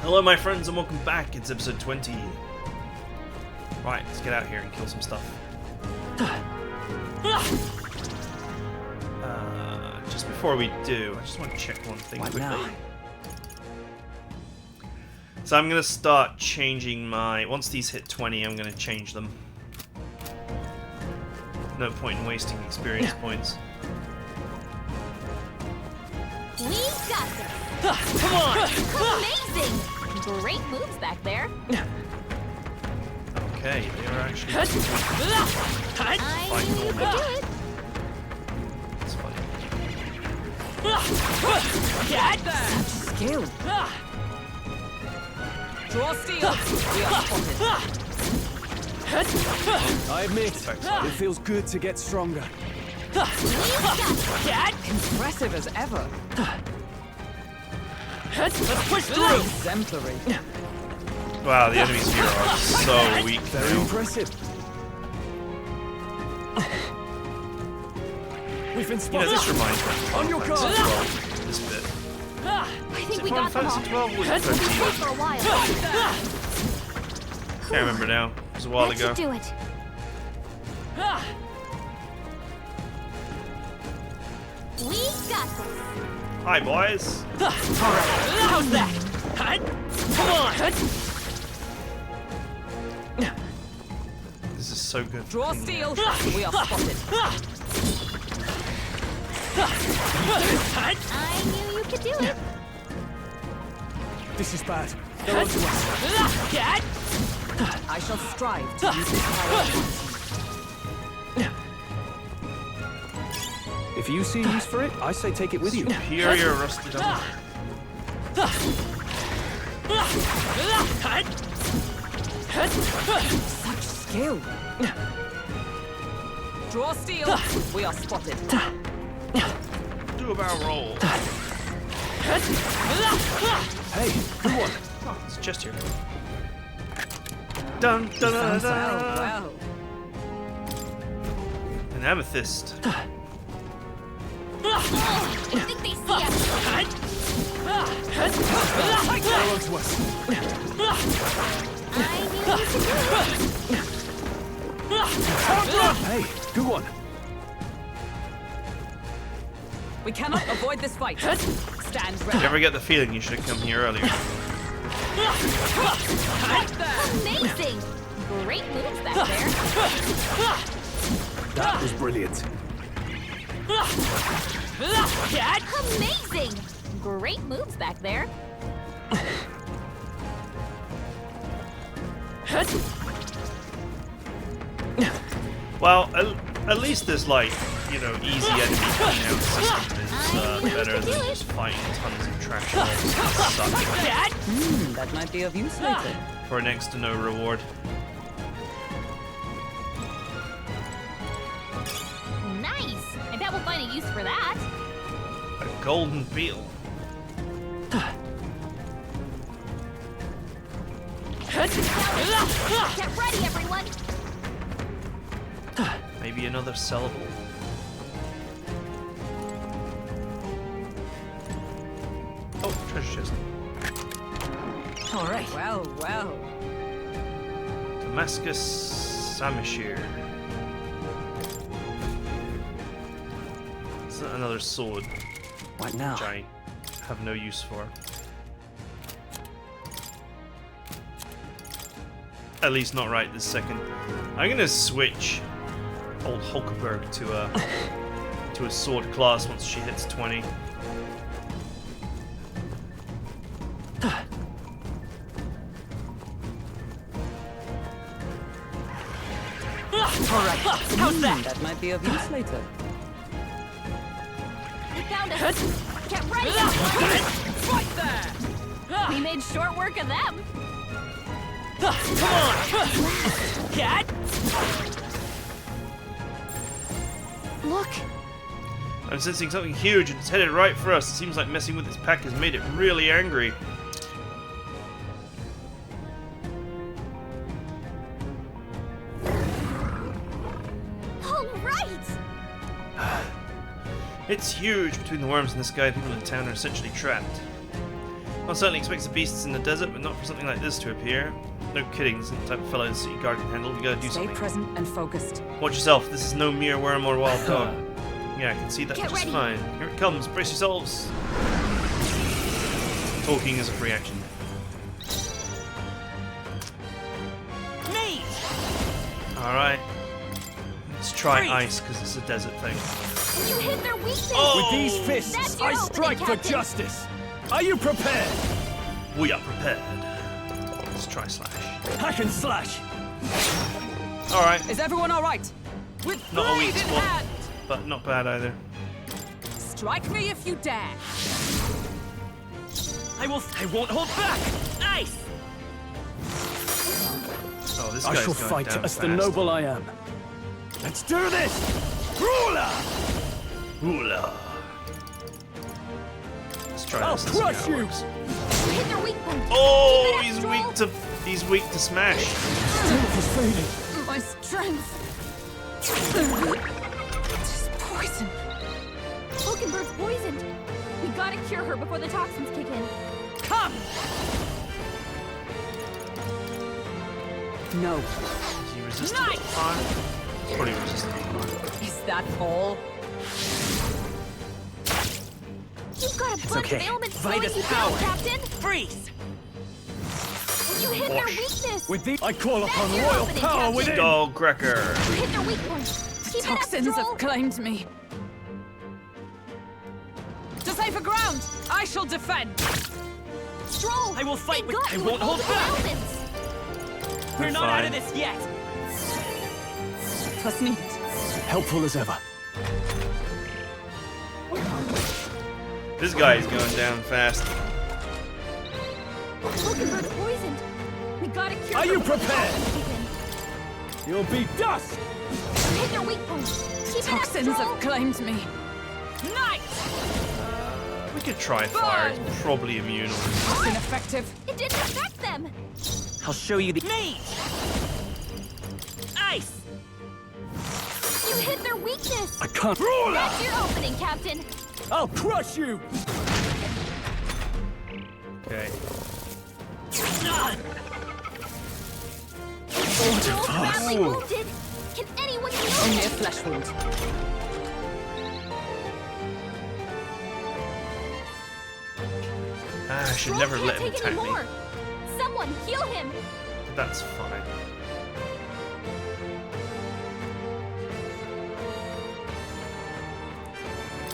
Hello my friends and welcome back, it's episode 20. Right, let's get out here and kill some stuff. Just before we do, I just want to check one thing quickly. So I'm going to start changing my... Once these hit 20, I'm going to change them. No point in wasting experience points. We got this! Come on! Amazing! Great moves back there. Okay, they are actually... I knew you could do it. That's funny. Get that! Skill. Draw steel! We are spotted. I admit, it feels good to get stronger. Get! Impressive as ever. Let's push through! Exemplary. Wow, the enemies here are so weak Very now. impressive. We've been You know, spotted. this reminds me of On your Fantazio guard. as well, this bit. I think we Final got them all. Fantasy 12 was We'll be 13. safe for a while. Can't remember now. It was a while That ago. should do it. We got this. Hi, boys. How's that? Come on! This is so good. Draw steel! We are spotted. I knew you could do it. This is bad. They're onto us. Get! I shall strive to use this power. If you see use for it, I say take it with you. Superior rusted armor. Such skill. Draw steel! We are spotted. Do a barrel roll. Hey, good one. Oh, it's a chest here. Dun dun dun dun. Well, An amethyst. I think they see us. They're onto us. I knew you could do it. Hey, good one. we cannot avoid this fight. Stand You ready. ever get the feeling you should have come here earlier? Amazing! Great moves back there. That was brilliant. Get! Amazing! Great moves back there. Well, at least there's like, you know, easy enemy clean out system is better than just fighting tons of trash mobs that suck Get! That might be of use later. for next to no reward. Nice! I bet we'll find a use for that. A golden beetle. Get ready, everyone! Maybe another sellable. Oh, treasure chest. All right. Well, well. Damascus Samashir. It's another sword, What now? which I have no use for. At least not right this second. I'm gonna switch old Hulkenberg to a sword class once she hits 20. All right. How's that? That might be of use later. We found us! Get ready, everyone! Right there! We made short work of them! Come on! Get! Look! I'm sensing something huge and it's headed right for us. It seems like messing with this pack has made it really angry. All right! It's huge. Between the worms in the sky, people in town are essentially trapped. I certainly expect the beasts in the desert, but not for something like this to appear. No kidding, this isn't the type of fellow the city guard can handle. We gotta do Stay something. present and focused. Watch yourself, this is no mere worm or wild dog. Yeah, I can see that Get just ready. fine. Here it comes, brace yourselves. Talking is a free action. Nate! Alright. Let's try ice, because it's a desert thing. You hit their weakness! Oh! With these That's fists, your I opening, strike for Captain. justice. Are you prepared? We are prepared. Let's try slash. Hack and slash. Alright, Is everyone all right? With not a blade weak in spot, hand. but not bad either. Strike me if you dare. I won't hold back. Ice. Oh, this I guy's shall going fight down as the fast. noble I am. Let's do this. Ruler. Hula. Let's try I'll this and see crush how it you. works. You hit their weak point. Oh, Keep it up, he's Stroll. weak to smash. Strength is fading. My strength. Just poison. Hulkenberg's poisoned. We gotta cure her before the toxins kick in. Come. No. Is he resistant Nice. to fire? He's probably resistant to fire. Is that all? You've got a bunch okay. of ailments Vitus slowing you power. down, Captain. Freeze. You hit their Whoosh. weakness. With the I call upon That's your royal opening, power Captain. within. Dog cracker. You hit their weak point. Keep Toxins it up, have Stroll. claimed me. To safer ground, I shall defend. Stroll. I will fight They with- got I you won't with hold multiple back. ailments. We're not out of fine. this yet. Plus need. Helpful as ever. This guy is going down fast. Hulkenberg's poisoned. We gotta cure Are her you before the prepared? toxins kick in. You'll be dust. You hit their weak point. Keep it up, Toxins Stroll. have claimed me. Night! We could try fire. It's probably immune. Or Ineffective. It didn't affect them. I'll show you the Nate. Ice. You hit their weakness. I can't. Ruler. That's your opening, Captain. I'll crush you. okay. Stroll's badly Ooh. wounded. Can anyone Only heal a him? flesh wound. Ah, I should Stroll never can't let him take attack any me. more. Someone heal him. That's fine.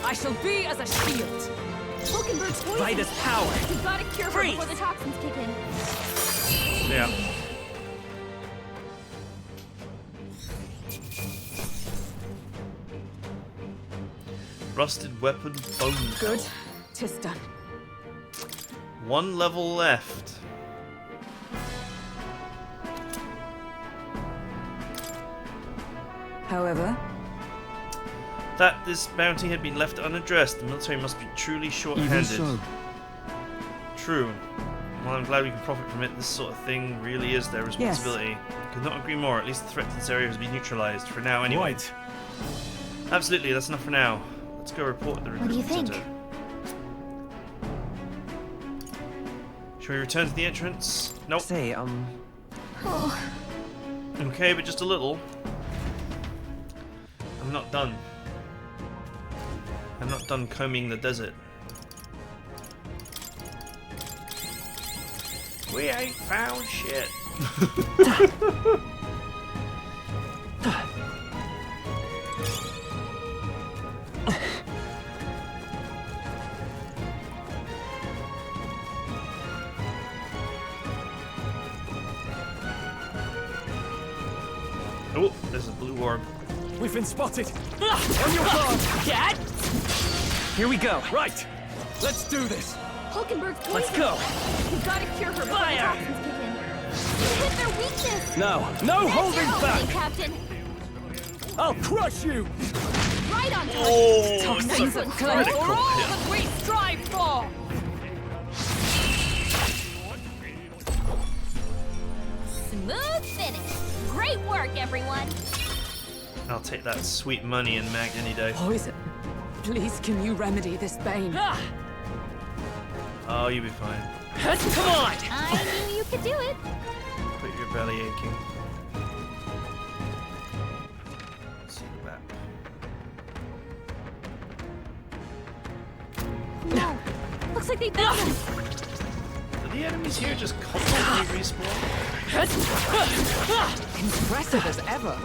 I shall be as a shield. Hulkenberg's poisoned. Vitus power. We gotta cure her Freeze. before the toxins kick in. Yeah. Rusted weapon, bone. Good. 'Tis done. One level left. However, That this bounty had been left unaddressed, the military must be truly short-handed. True. While I'm glad we can profit from it, this sort of thing really is their responsibility. I could not agree more. At least the threat to this area has been neutralized, for now anyway. Right. Absolutely, that's enough for now. Let's go report at the What do you recruitment think? center. Shall we return to the entrance? Nope. say, Oh, Okay, but just a little. I'm not done. I'm not done combing the desert. We ain't found shit. Oh, there's a blue orb. We've been spotted. On your guard. Dad? Here we go. Right. Let's do this. Hulkenberg's poisoned. Let's go. We gotta cure her before Fire. the toxins kick in. You hit their weakness. No. No That's holding your back. opening, Captain. I'll crush you. Right on time. Oh, Toxins have claimed critical for all hit. that we strive for. Smooth finish. Great work, everyone. I'll take that sweet money and mag any day. Poison. Please, can you remedy this bane? Oh, you'll be fine. Come on! I knew you could do it. Quit your belly aching. Let's see the map. No. Looks like they found us. Do the enemies here just constantly respawn? Impressive as ever.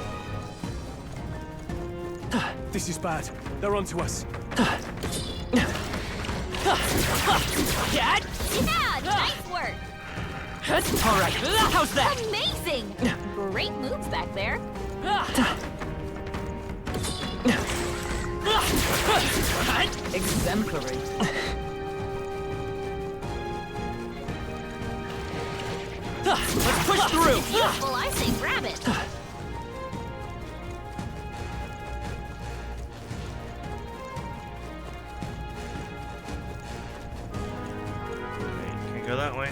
This is bad. They're onto us. Yeah! Yeah, nice work. All right, how's that? Amazing. Great moves back there. Exemplary. Let's push through. Beautiful, I say grab it. Okay, can we go that way?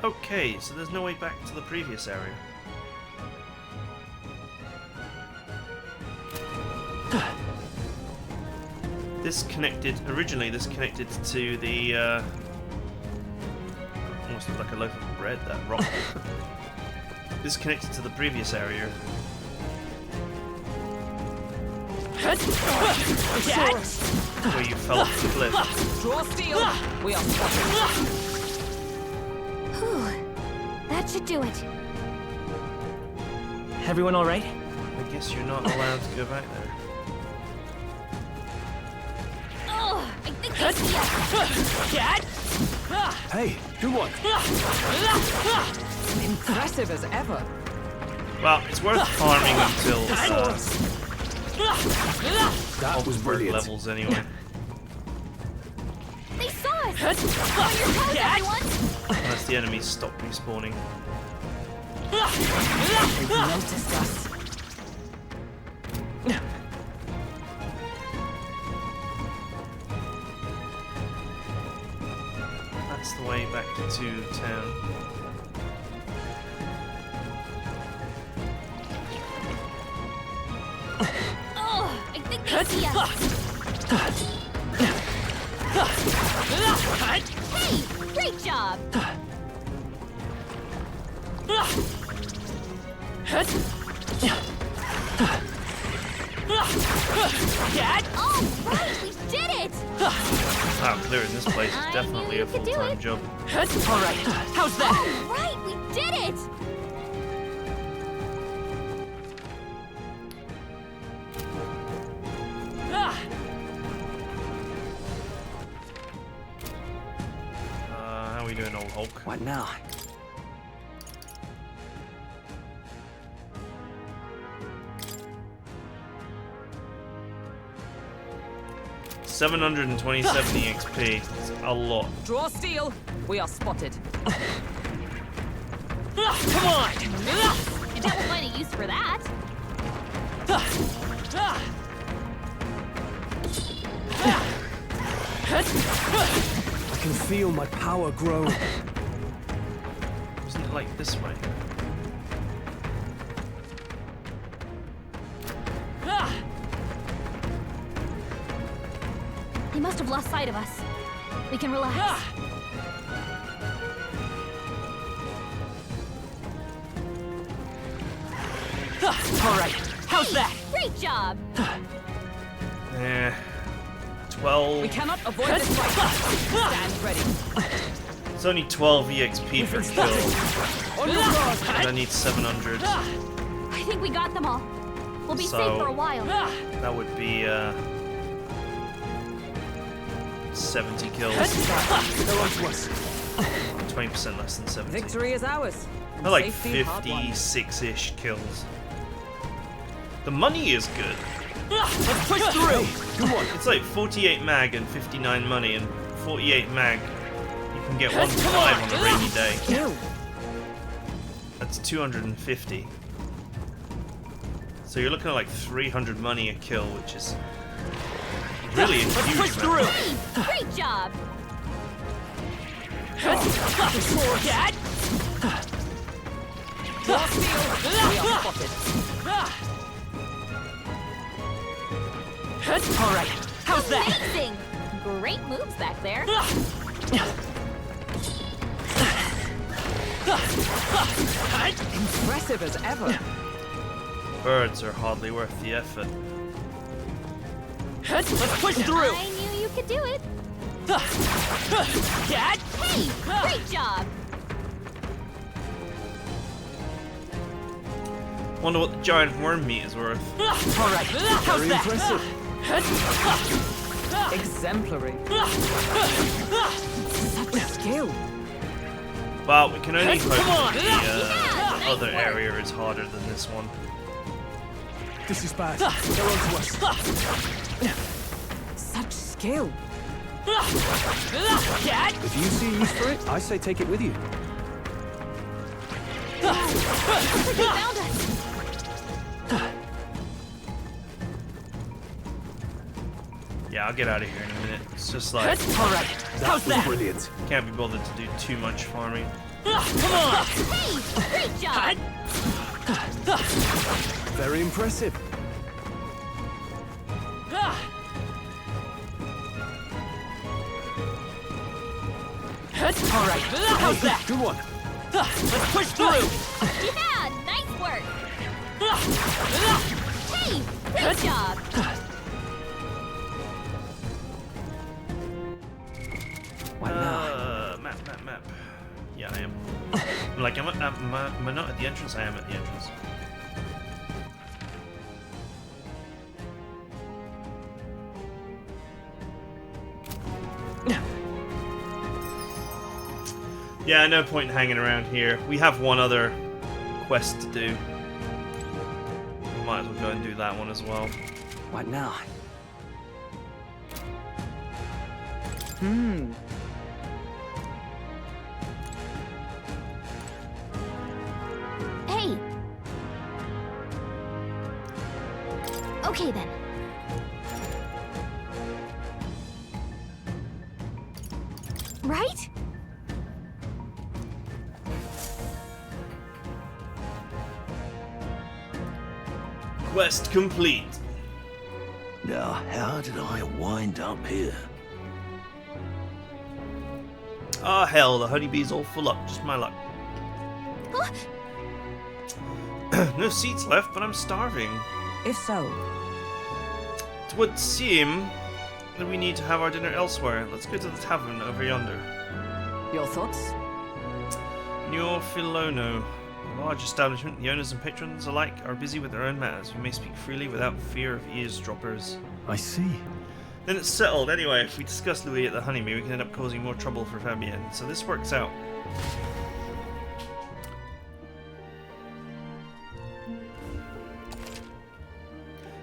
Okay, so there's no way back to the previous area. Originally this connected to the, almost looked like a loaf of bread, that rock. This connected to the previous area. Where you fell off the cliff. Draw steel. We are spotted. Whew. That should do it. Everyone all right? I guess you're not allowed to go back there. Oh, I think I see us. Hey, good one. Impressive as ever. Well, it's worth farming until That was brilliant. levels anyway. They saw us. On your toes, everyone. Unless the enemies stop respawning. They've noticed us. That's the way back to town. Oh, I think they see us. Hey, great job. All right, we did it. Wow, clearing this place is I definitely knew a you could do full-time it. job. All right, how's that? All right, we did it. How are we doing, old Hulk? What now? $727 EXP. That's a lot. Draw steel. We are spotted. Come on! I bet we'll find a use for that. I can feel my power grow. Wasn't it like this way? They must have lost sight of us. We can relax. All right, how's that? Great job. 12. We cannot avoid this fight. Stand ready. It's only 12 EXP per kill. On your guard. And I need 700. I think we got them all. We'll be So- safe for a while. That would be 70 kills. They're onto us. 20% less than 70. Victory is ours. and They're like safety hard-won. 56-ish kills. The money is good. Let's push through. Good one. It's like 48 mag and 59 money and 48 mag. You can get 1 to 5 on a rainy day. That's 250. So you're looking at like 300 money a kill, which is really a huge amount. Hey, great job! Alright, how's that? Amazing! Great moves back there. Impressive as ever. Birds are hardly worth the effort. Let's push through. I knew you could do it. Cat. Hey, great job! Wonder what the giant worm meat is worth. Alright, how's Very that? impressive. Exemplary. Such skill. Well, we can only hope Come on. that the Yeah, other nice work. area is harder than this one. This is bad. They're on to us. Such skill. Cat. If you see use for it, I say take it with you. They found us. Yeah, I'll get out of here in a minute. It's just like, Alright, how's was that? brilliant. can't be bothered to do too much farming. Come on. Hey, great job! Very impressive. Alright, how's that? Good one. Let's push through. Yeah, nice work! Hey, great job! What now? Map. Yeah, I am. Like, am I not at the entrance? I am at the entrance. Yeah, no point in hanging around here. We have one other quest to do. We might as well go and do that one as well. What now? Hey! Okay then. Right? Quest complete. Now, how did I wind up here? Ah, hell, the honeybee's all full up. Just my luck. Huh? No seats left, but I'm starving. If so, It would seem that we need to have our dinner elsewhere. Let's go to the tavern over yonder. your thoughts? New Filono. A large establishment, the owners and patrons alike are busy with their own matters. You may speak freely without fear of eavesdroppers. I see. Then it's settled. Anyway, if we discuss Louis at the honeymoon, we can end up causing more trouble for Fabienne. So this works out.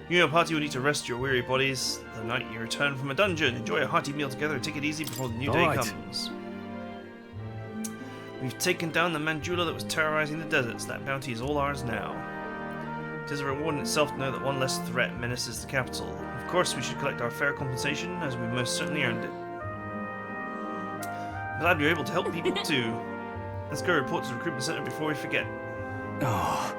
You and your party will need to rest your weary bodies the night you return from a dungeon. Enjoy a hearty meal together and take it easy before the new day Alright. comes. We've taken down the Mandula that was terrorizing the deserts. That bounty is all ours now. It is a reward in itself to know that one less threat menaces the capital. Of course, we should collect our fair compensation, as we most certainly earned it. I'm glad we were able to help people too. Let's go report to the recruitment center before we forget. Oh,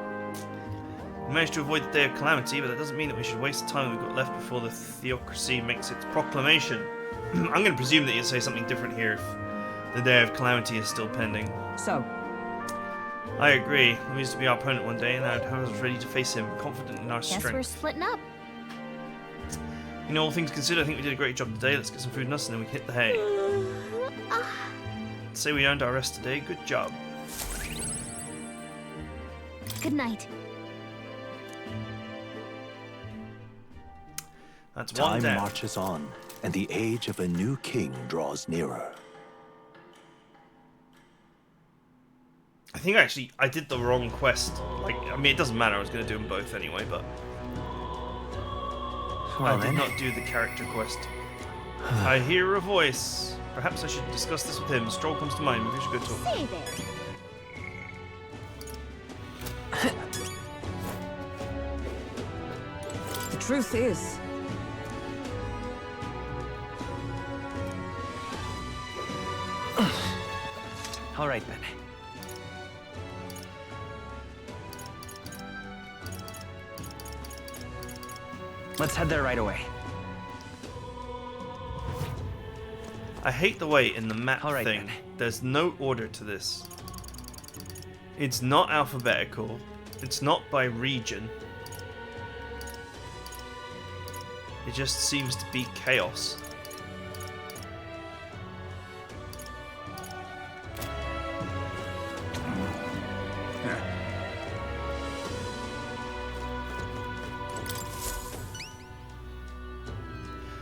We managed to avoid the day of calamity, but that doesn't mean that we should waste the time we've got left before the theocracy makes its proclamation. I'm going to presume that you'll say something different here if the day of calamity is still pending. So, I agree. He used to be our opponent one day, and I was ready to face him, confident in our Guess we're strength. splitting up. You know, all things considered, I think we did a great job today. Let's get some food and us, and then we can hit the hay. Say we earned our rest today. Good job. Good night. That's one Time down. marches on, and the age of a new king draws nearer. I think actually I did the wrong quest. Like, I mean, it doesn't matter. I was going to do them both anyway, but I Well did then, not do the character quest. I hear a voice. Perhaps I should discuss this with him. Stroll comes to mind. Maybe we should go talk. Say there. The truth is, All right then. Let's head there right away. I hate the way in the map All right, thing, then. there's no order to this. It's not alphabetical. It's not by region. It just seems to be chaos.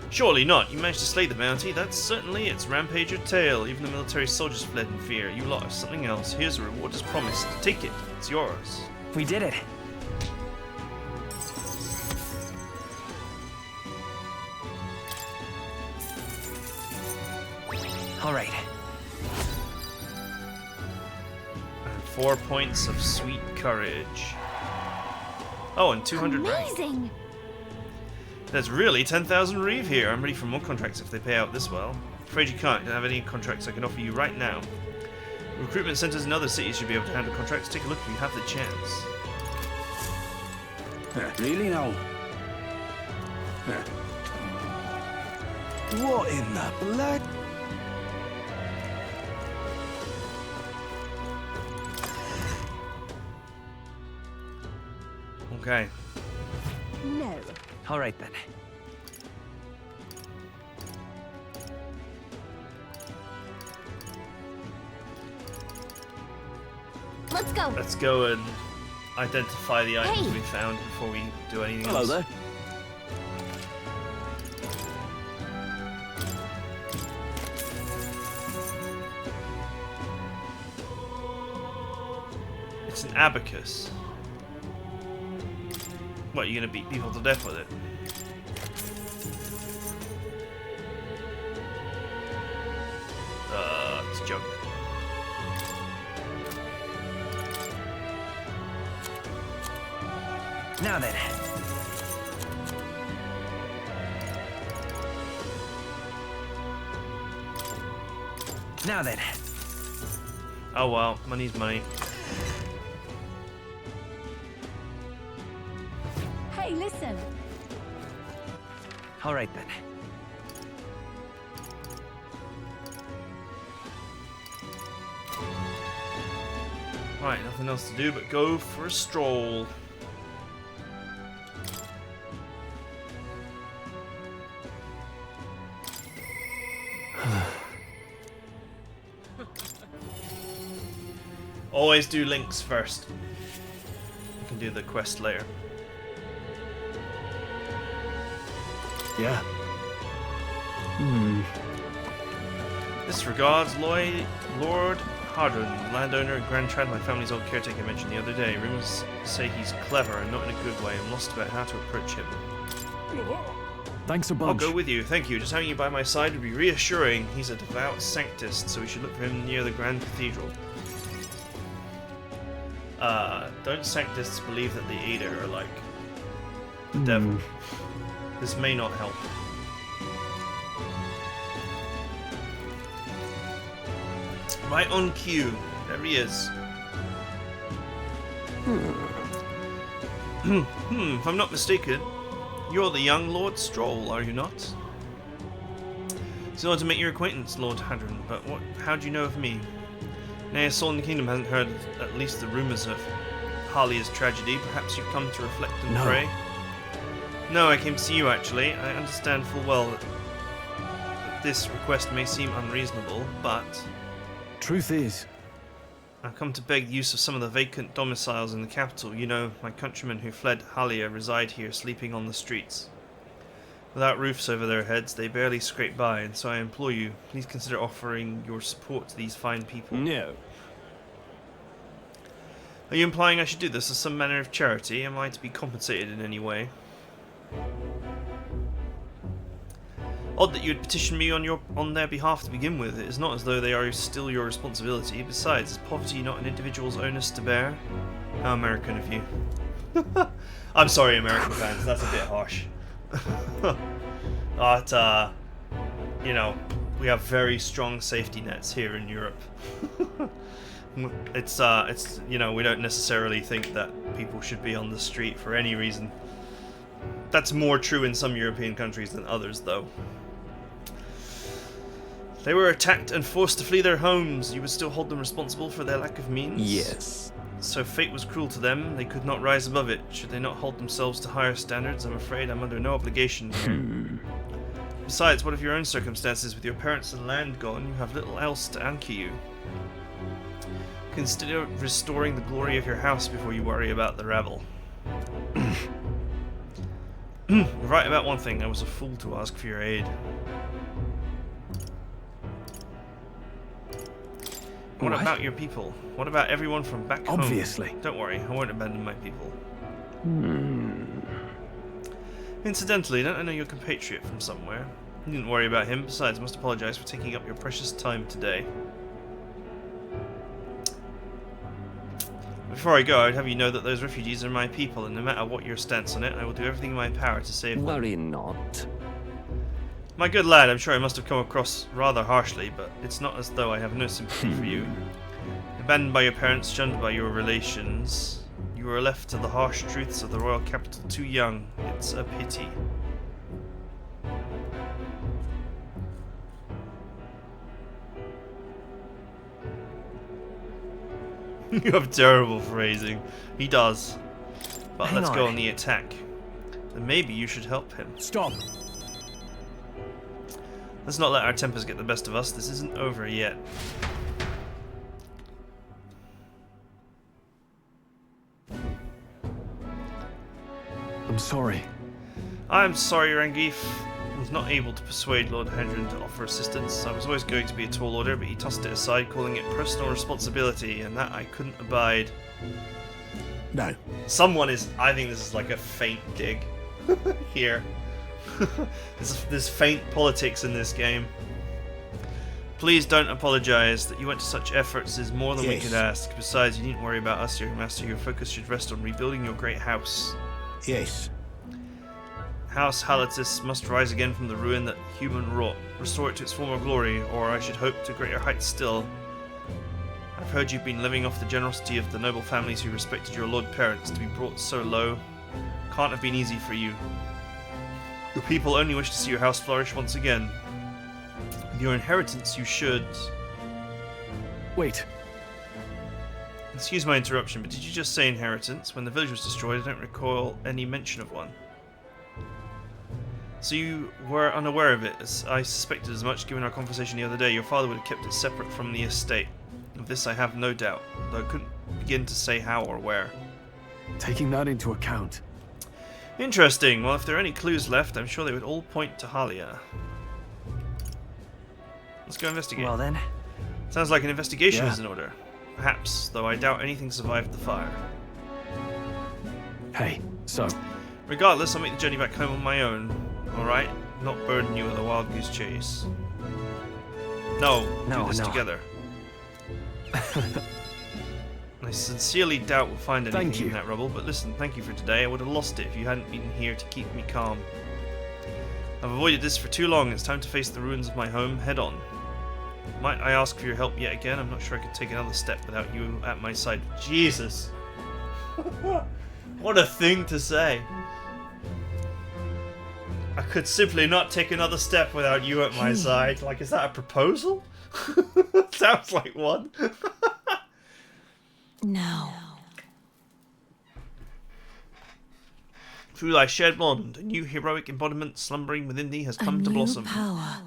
Surely not. You managed to slay the bounty. That's certainly its rampager tail. Even the military soldiers fled in fear. You lot are something else. Here's a reward as promised. Take it. It's yours. We did it. All right. And 4 points of sweet courage. Oh, and 200 rank. Amazing. There's really 10,000 reeve here. I'm ready for more contracts if they pay out this well. Afraid you can't. I don't have any contracts I can offer you right now. Recruitment centers in other cities should be able to handle contracts. Take a look if you have the chance. Really now? What in the blood? Okay. No. All right then. Let's go. Let's go and identify the items Hey. we found before we do anything Hello else. there. It's an abacus. What, you gonna beat people to death with it? It's junk. Now then. Now then. Oh well, money's money. Hey, listen. All right then. Right, nothing else to do but go for a stroll. Always do links first. You can do the quest later. Yeah. This regards Lord Hardren, landowner and grandchild of my family's old caretaker mentioned the other day. Rumors say he's clever and not in a good way. I'm lost about how to approach him. Thanks a I'll bunch. go with you, thank you. Just having you by my side would be reassuring. He's a devout sanctist, so we should look for him near the Grand Cathedral. Don't sanctists believe that the Aeder are like the devil? This may not help. Right on cue. There he is. If I'm not mistaken, you're the young Lord Stroll, are you not? It's an honor to make your acquaintance, Lord Hadron, but how do you know of me? Nay, a soul in the kingdom hasn't heard at least the rumours of Halia's tragedy. Perhaps you've come to reflect and No. pray? No, I came to see you actually. I understand full well that this request may seem unreasonable, but Truth is, I've come to beg the use of some of the vacant domiciles in the capital. You know, my countrymen who fled Halia reside here, sleeping on the streets. Without roofs over their heads, they barely scrape by, and so I implore you, please consider offering your support to these fine people. no. Are you implying I should do this as some manner of charity? Am I to be compensated in any way? Odd that you would petition me on their behalf to begin with. It is not as though they are still your responsibility. Besides, is poverty not an individual's onus to bear? How American of you. I'm sorry, American fans, that's a bit harsh. But, you know, we have very strong safety nets here in Europe. It's, you know, we don't necessarily think that people should be on the street for any reason. That's more true in some European countries than others, though. They were attacked and forced to flee their homes. You would still hold them responsible for their lack of means? Yes. So fate was cruel to them. They could not rise above it. Should they not hold themselves to higher standards? I'm afraid I'm under no obligation here. Besides, what of your own circumstances? With your parents and land gone, you have little else to anchor you. Consider restoring the glory of your house before you worry about the rabble. Right about one thing, I was a fool to ask for your aid. What about your people? What about everyone from back home? Obviously. Don't worry, I won't abandon my people. Incidentally, don't I know your compatriot from somewhere? You didn't worry about him. Besides, I must apologize for taking up your precious time today. Before I go, I'd have you know that those refugees are my people, and no matter what your stance on it, I will do everything in my power to save them. Worry not. My good lad, I'm sure I must have come across rather harshly, but it's not as though I have no sympathy for you. Abandoned by your parents, shunned by your relations, you were left to the harsh truths of the royal capital too young. It's a pity. You have terrible phrasing. He does. But let's go on the attack. Then maybe you should help him. Stop. Let's not let our tempers get the best of us. This isn't over yet. I'm sorry. I'm sorry, Rangif. I was not able to persuade Lord Hedron to offer assistance. I was always going to be a tall order, but he tossed it aside, calling it personal responsibility, and that I couldn't abide. No. Someone is... I think this is like a faint dig here. There's faint politics in this game. Please don't apologize. That you went to such efforts is more than we could ask. Besides, you needn't worry about us, your master. Your focus should rest on rebuilding your great house. Yes. House Halatis must rise again from the ruin that human wrought. Restore it to its former glory, or I should hope to greater heights still. I've heard you've been living off the generosity of the noble families who respected your lord parents. To be brought so low can't have been easy for you. Your people only wish to see your house flourish once again. With your inheritance, you should... Wait. Excuse my interruption, but did you just say inheritance? When the village was destroyed, I don't recall any mention of one. So you were unaware of it, as I suspected as much given our conversation the other day. Your father would have kept it separate from the estate. Of this I have no doubt, though I couldn't begin to say how or where. Taking that into account. Interesting. Well, if there are any clues left, I'm sure they would all point to Halia. Let's go investigate. Well then. Sounds like an investigation is in order. Perhaps, though I doubt anything survived the fire. Hey, so... Regardless, I'll make the journey back home on my own. Alright? Not burden you with a wild goose chase. No, do this together. I sincerely doubt we'll find anything in that rubble, but listen, thank you for today. I would have lost it if you hadn't been here to keep me calm. I've avoided this for too long. It's time to face the ruins of my home head on. Might I ask for your help yet again? I'm not sure I could take another step without you at my side. Jesus! What a thing to say! I could simply not take another step without you at my side. Like, is that a proposal? Sounds like one. No. Through thy shared bond, a new heroic embodiment slumbering within thee has come to blossom. Power.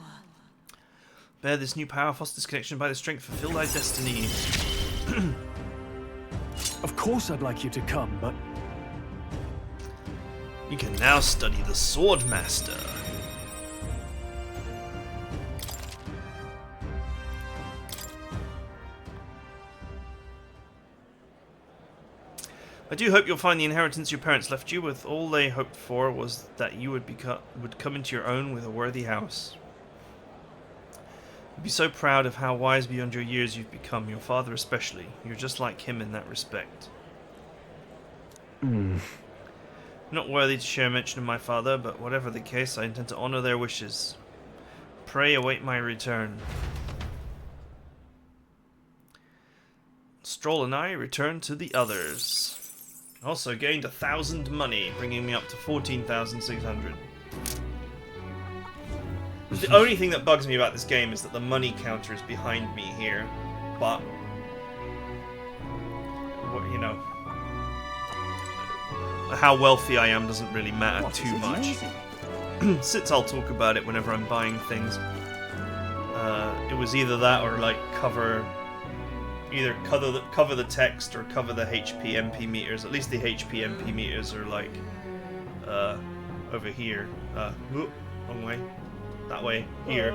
Bear this new power, foster this connection by the strength, fulfill thy destiny. Of course I'd like you to come, but... You can now study the Sword Master. I do hope you'll find the inheritance your parents left you. With all they hoped for was that you would come into your own with a worthy house. I'd be so proud of how wise beyond your years you've become, your father especially. You're just like him in that respect. Not worthy to share mention of my father, but whatever the case, I intend to honor their wishes. Pray await my return. Stroll and I return to the others. Also gained 1,000 money, bringing me up to 14,600. The only thing that bugs me about this game is that the money counter is behind me here, but you know, how wealthy I am doesn't really matter too much. Since I'll talk about it whenever I'm buying things. It was either that or like cover the text or cover the HP MP meters. At least the HP MP meters are like over here. Wrong way. That way. Here.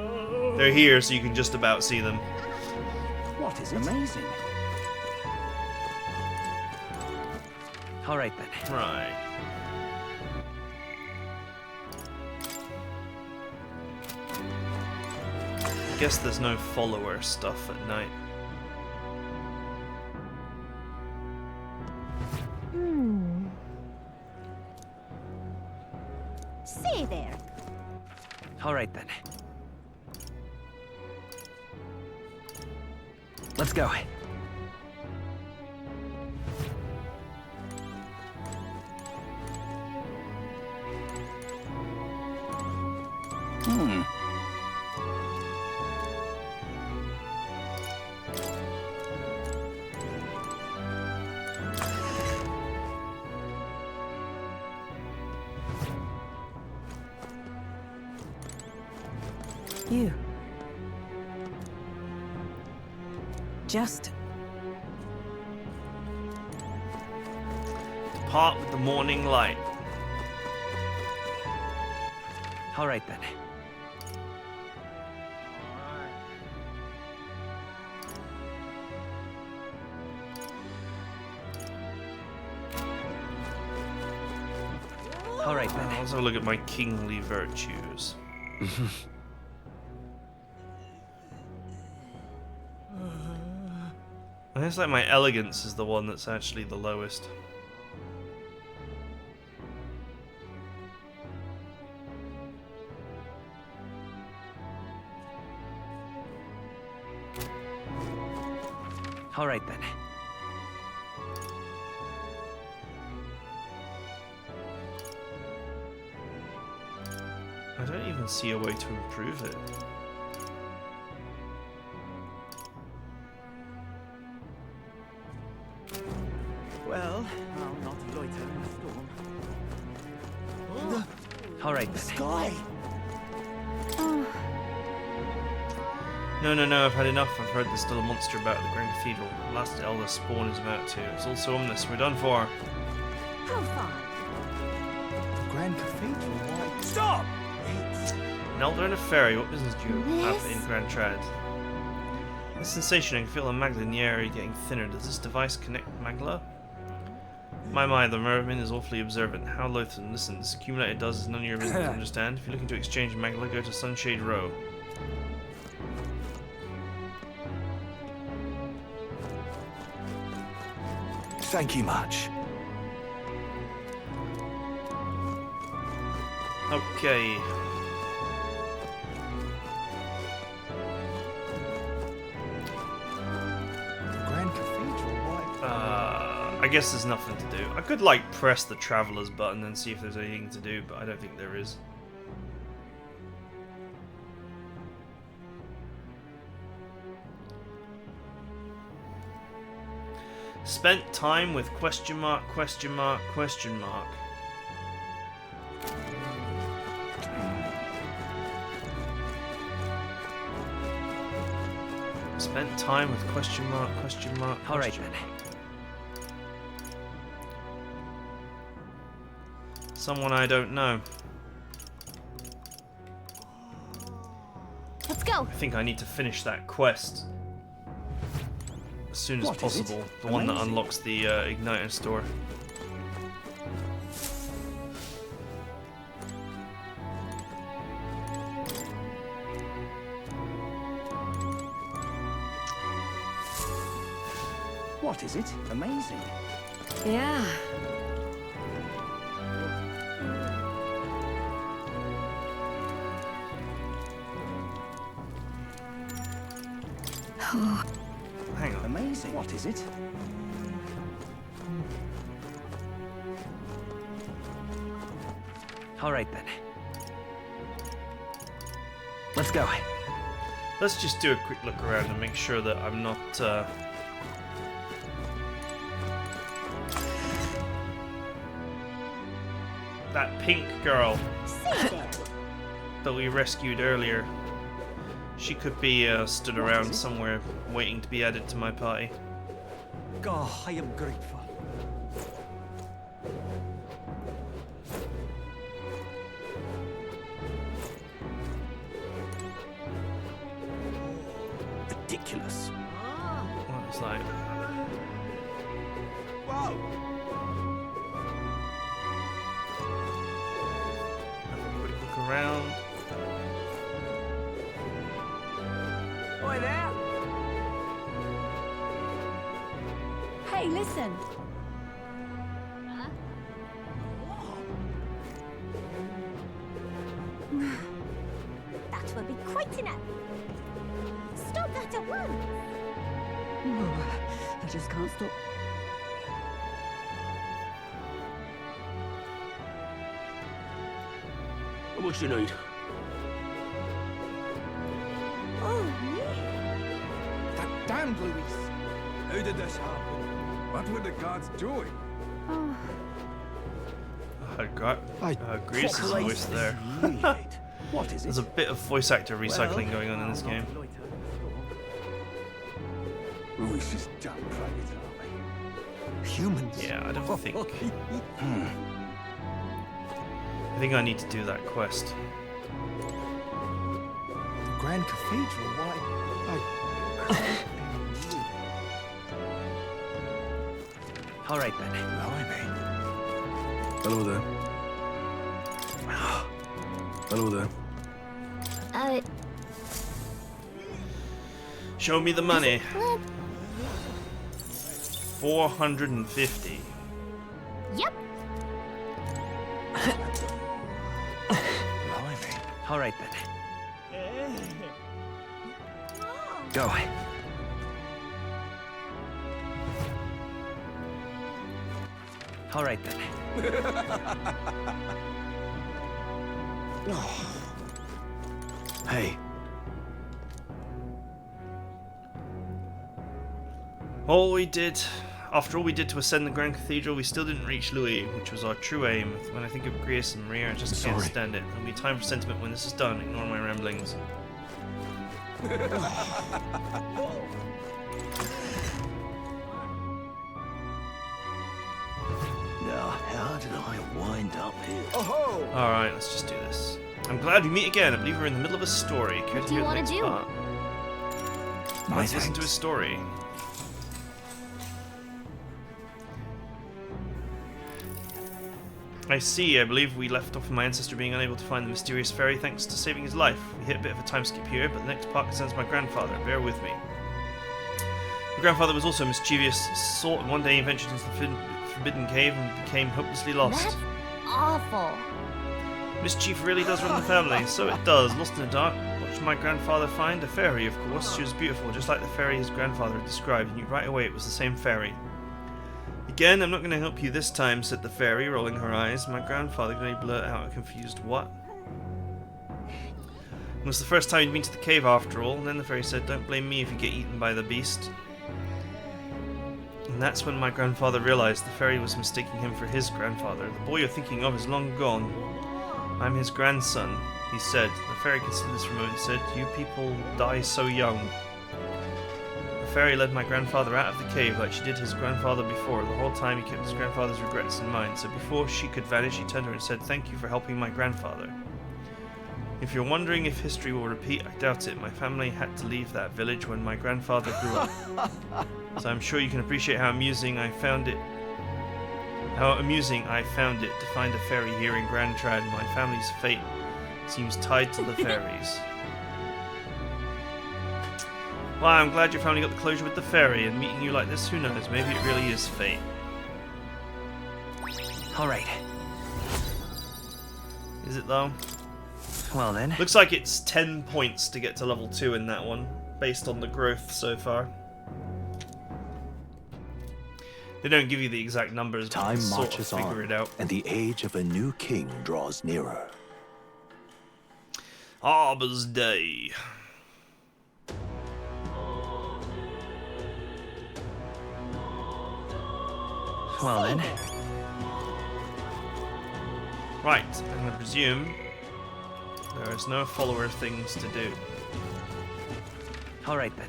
They're here, so you can just about see them. What is amazing? All right then. Right. I guess there's no follower stuff at night. Say there. All right then. Let's go. You. Just Depart with the morning light. All right then. All right then. Let's have a look at my kingly virtues. I guess like my elegance is the one that's actually the lowest. All right then. I don't even see a way to improve it. Well, I'll not loiter in the storm. All right The then. sky! No, I've had enough. I've heard there's still a monster about the Grand Cathedral. The last elder spawn is about to. It's also ominous. We're done for. How far? The Grand Cathedral, why? Stop! An elder and a fairy. What business do you have Yes? in Grand Trad? The sensation, I can feel a magla in the air getting thinner. Does this device connect magla? My, the merman is awfully observant. How loathsome. Listen, this accumulator does is none of your business to understand. If you're looking to exchange magla, go to Sunshade Row. Thank you much. Okay. The Grand Cathedral, why? I guess there's nothing to do. I could like press the travelers button and see if there's anything to do, but I don't think there is. Spent time with question mark, question mark, question mark. Spent time with question mark, question mark, question All right mark. then. Someone I don't know. Let's go. I think I need to finish that quest as soon as What is it? possible. The one that Amazing. unlocks the Igniter store. What is it? Amazing. Yeah. Hang on. Amazing. What is it? All right then. Let's go. Let's just do a quick look around and make sure that I'm not that pink girl that we rescued earlier. She could be stood around somewhere waiting to be added to my party. Oh, I am grateful. Ridiculous. Well, it's like Whoa! have a quick look around. Oi there! Hey, listen. That will be quite enough. Stop that at once. I just can't stop. How much you need? Oh, That damned Luis! How did this happen? What were the gods doing? Grace's voice there. What is There's it? a bit of voice actor recycling going on in this game. Luis is damn private army. Humans? Yeah, I don't think. I think I need to do that quest. The Grand Cathedral? Why? All right then. Blimey. Hello there. Hello there. Show me the money. 450. yep. Blimey. All right then. Go. All right then. Hey, After all we did to ascend the Grand Cathedral, we still didn't reach Louis, which was our true aim. When I think of Grace and Maria, I just can't Sorry. stand it. There'll be time for sentiment when this is done. Ignore my ramblings. now how did I wind up here? Oh-ho! Alright, let's just do this. I'm glad we meet again. I believe we're in the middle of a story. Care What to do you hear the wanna next do? part? Let's listen to his story. I see. I believe we left off with my ancestor being unable to find the mysterious fairy thanks to saving his life. We hit a bit of a time skip here, but the next part concerns my grandfather. Bear with me. My grandfather was also mischievous sort, and one day he ventured into the forbidden cave and became hopelessly lost. That's awful. Mischief really does run the family, so it does. Lost in the dark. What did my grandfather find? A fairy, of course. She was beautiful, just like the fairy his grandfather had described. He knew right away it was the same fairy. Again, I'm not going to help you this time, said the fairy, rolling her eyes. My grandfather could only blurt out a confused what? It was the first time he'd been to the cave after all, and then the fairy said, don't blame me if you get eaten by the beast. And that's when my grandfather realized the fairy was mistaking him for his grandfather. The boy you're thinking of is long gone. I'm his grandson, he said. The fairy considered this for a moment and said, you people die so young. The fairy led my grandfather out of the cave like she did his grandfather before. The whole time he kept his grandfather's regrets in mind. So before she could vanish, he turned to her and said, thank you for helping my grandfather. If you're wondering if history will repeat, I doubt it. My family had to leave that village when my grandfather grew up. So I'm sure you can appreciate how amusing I found it to find a fairy here in Grand Trad. My family's fate seems tied to the fairies. Well, I'm glad you finally got the closure with the fairy, and meeting you like this, who knows, maybe it really is fate. All right. Is it though? Well then. Looks like it's 10 points to get to level 2 in that one, based on the growth so far. They don't give you the exact numbers, but you Time can sort of marches figure on, it out. and the age of a new king draws nearer. Harbor's Day. Well then. Right, I'm going to presume there is no follower things to do. All right then.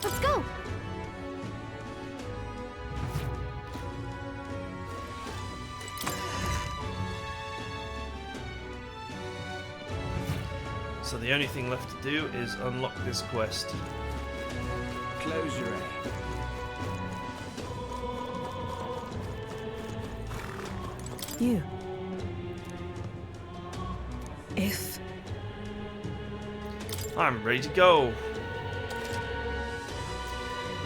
Let's go. So the only thing left to do is unlock this quest. Close your eye. You. If. I'm ready to go.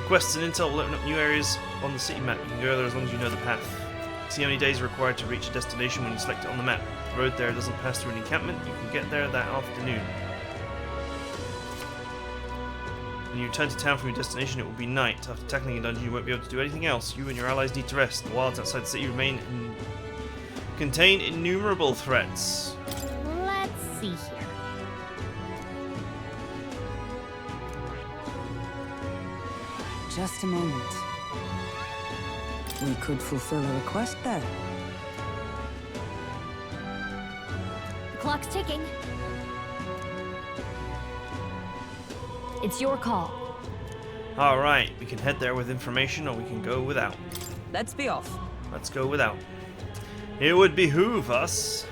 Quests and intel will open up new areas on the city map. You can go there as long as you know the path. See how many days required to reach a destination when you select it on the map. The road there doesn't pass through an encampment. You can get there that afternoon. When you return to town from your destination, it will be night. After tackling a dungeon, you won't be able to do anything else. You and your allies need to rest. The wilds outside the city contain innumerable threats. Let's see here. Just a moment. We could fulfill a request there. The clock's ticking. It's your call. Alright, we can head there with information or we can go without. Let's be off. Let's go without. It would behoove us.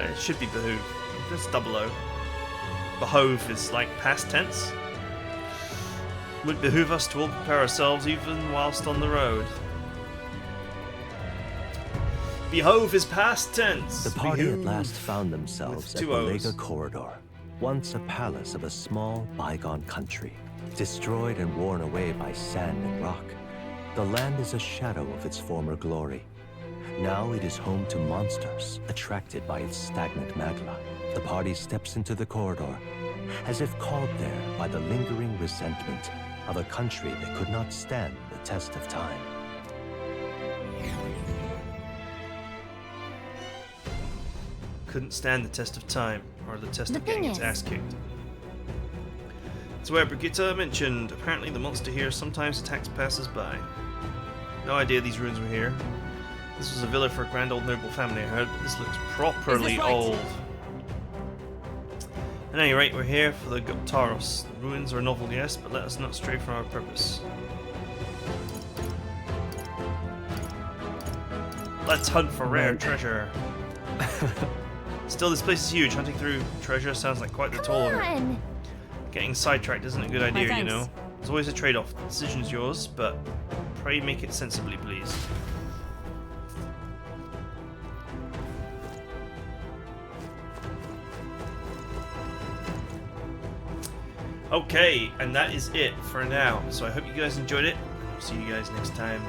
It should be behoove. Just double O. Behove is like past tense. Would behoove us to all prepare ourselves even whilst on the road. Behove is past tense. The party Behoove. at last found themselves With at two the O's. Lega Corridor, once a palace of a small, bygone country, destroyed and worn away by sand and rock. The land is a shadow of its former glory. Now it is home to monsters, attracted by its stagnant magma. The party steps into the corridor, as if called there by the lingering resentment of a country that could not stand the test of time. Couldn't stand the test of time, or the test The of getting thing its is- ass kicked. It's where Brigitte mentioned. Apparently the monster here sometimes attacks passers-by. No idea these ruins were here. This was a villa for a grand old noble family, I heard, but this looks properly right? old. At any rate, we're here for the Guptaros. The ruins are novel, yes, but let us not stray from our purpose. Let's hunt for rare treasure. Still, this place is huge. Hunting through treasure sounds like quite the Come toll order. on. Getting sidetracked isn't a good idea, you thanks. know. There's always a trade-off. The decision's yours, but pray make it sensibly, please. Okay, and that is it for now. So I hope you guys enjoyed it. See you guys next time.